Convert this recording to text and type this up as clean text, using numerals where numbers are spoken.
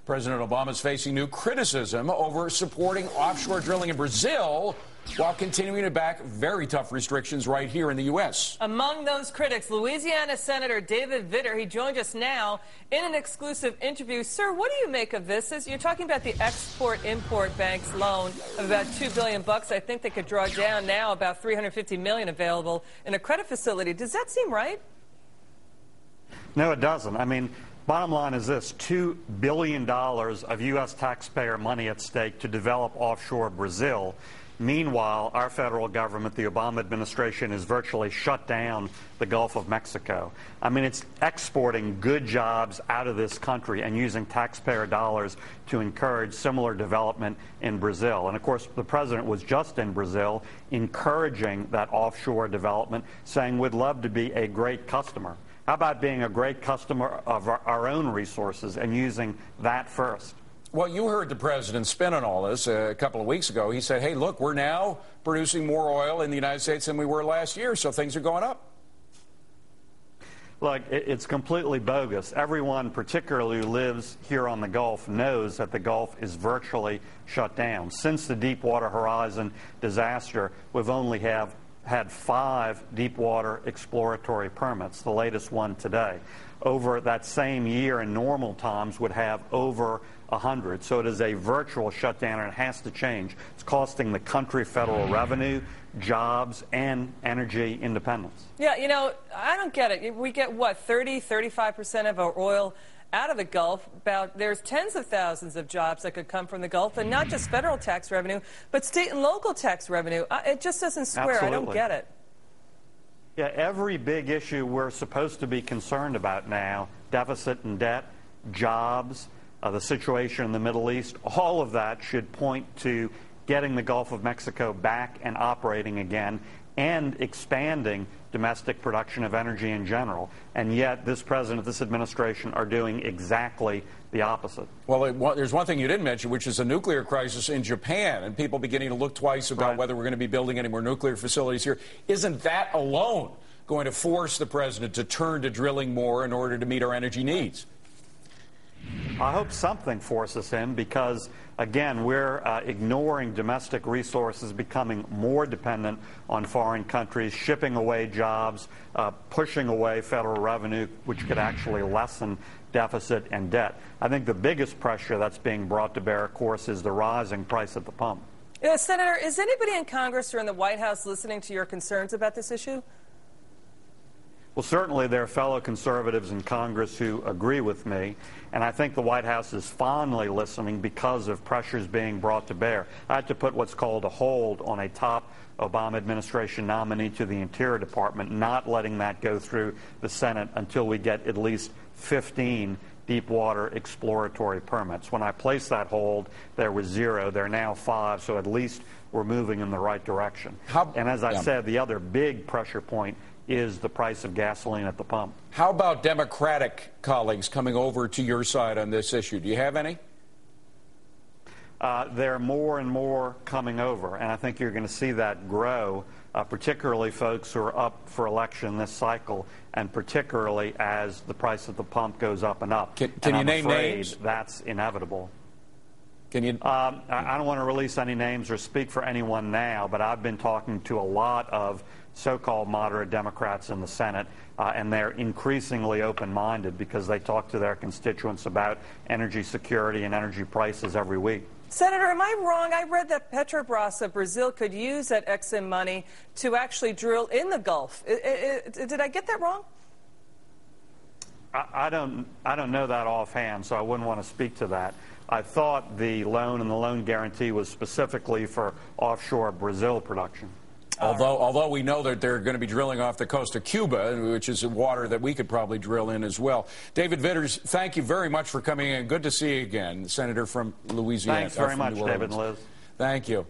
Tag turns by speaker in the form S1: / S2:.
S1: President Obama is facing new criticism over supporting offshore drilling in Brazil while continuing to back very tough restrictions right here in the U.S.
S2: Among those critics, Louisiana Senator David Vitter. He joined us now in an exclusive interview. Sir, what do you make of this? As you're talking about the Export-Import Bank's loan of about $2 billion. I think they could draw down now about $350 million available in a credit facility. Does that seem right?
S3: No, it doesn't. I mean, bottom line is this: $2 billion of U.S. taxpayer money at stake to develop offshore Brazil. Meanwhile, our federal government, the Obama administration, has virtually shut down the Gulf of Mexico. I mean, it's exporting good jobs out of this country and using taxpayer dollars to encourage similar development in Brazil. And, of course, the president was just in Brazil encouraging that offshore development, saying we'd love to be a great customer. How about being a great customer of our own resources and using that first?
S1: Well, you heard the president spin on all this a couple of weeks ago. He said, hey, look, we're now producing more oil in the United States than we were last year, so things are going up.
S3: Look, it's completely bogus. Everyone, particularly who lives here on the Gulf, knows that the Gulf is virtually shut down. Since the Deepwater Horizon disaster, we've only had 5 deepwater exploratory permits, the latest one today. Over that same year in normal times would have over 100. So it is a virtual shutdown, and it has to change. It's costing the country federal revenue, jobs, and energy independence.
S2: Yeah, you know, I don't get it. We get, what, 35% of our oil out of the Gulf. There's tens of thousands of jobs that could come from the Gulf, and not just federal tax revenue, but state and local tax revenue. It just doesn't square.
S3: Absolutely.
S2: I don't get it.
S3: Yeah, every big issue we're supposed to be concerned about now, deficit and debt, jobs, the situation in the Middle East, all of that should point to getting the Gulf of Mexico back and operating again and expanding domestic production of energy in general. And yet this president, this administration are doing exactly the opposite.
S1: Well, there's one thing you didn't mention, which is a nuclear crisis in Japan, and people beginning to look twice about whether we're going to be building any more nuclear facilities here. Isn't that alone going to force the president to turn to drilling more in order to meet our energy needs?
S3: I hope something forces him because, again, we're ignoring domestic resources, becoming more dependent on foreign countries, shipping away jobs, pushing away federal revenue, which could actually lessen deficit and debt. I think the biggest pressure that's being brought to bear, of course, is the rising price at the pump.
S2: Senator, is anybody in Congress or in the White House listening to your concerns about this issue?
S3: Well, certainly there are fellow conservatives in Congress who agree with me, and I think the White House is fondly listening because of pressures being brought to bear. I had to put what's called a hold on a top Obama administration nominee to the Interior Department, not letting that go through the Senate until we get at least 15 deepwater exploratory permits. When I placed that hold, there was 0. There are now 5, so at least we're moving in the right direction. And as I said, the other big pressure point is the price of gasoline at the pump.
S1: How about Democratic colleagues coming over to your side on this issue? Do you have any?
S3: There are more and more coming over, and I think you're going to see that grow, particularly folks who are up for election this cycle, and particularly as the price at the pump goes up and up.
S1: Can you name names?
S3: That's inevitable.
S1: Can you?
S3: I don't want to release any names or speak for anyone now, but I've been talking to a lot of so-called moderate Democrats in the Senate, and they're increasingly open-minded because they talk to their constituents about energy security and energy prices every week.
S2: Senator, am I wrong? I read that Petrobras of Brazil could use that Exim money to actually drill in the Gulf. Did I get that wrong?
S3: I don't know that offhand, so I wouldn't want to speak to that. I thought the loan and the loan guarantee was specifically for offshore Brazil production.
S1: Although we know that they're going to be drilling off the coast of Cuba, which is water that we could probably drill in as well. David Vitters, thank you very much for coming in. Good to see you again, Senator from Louisiana.
S3: Thanks very much, David and Liz.
S1: Thank you.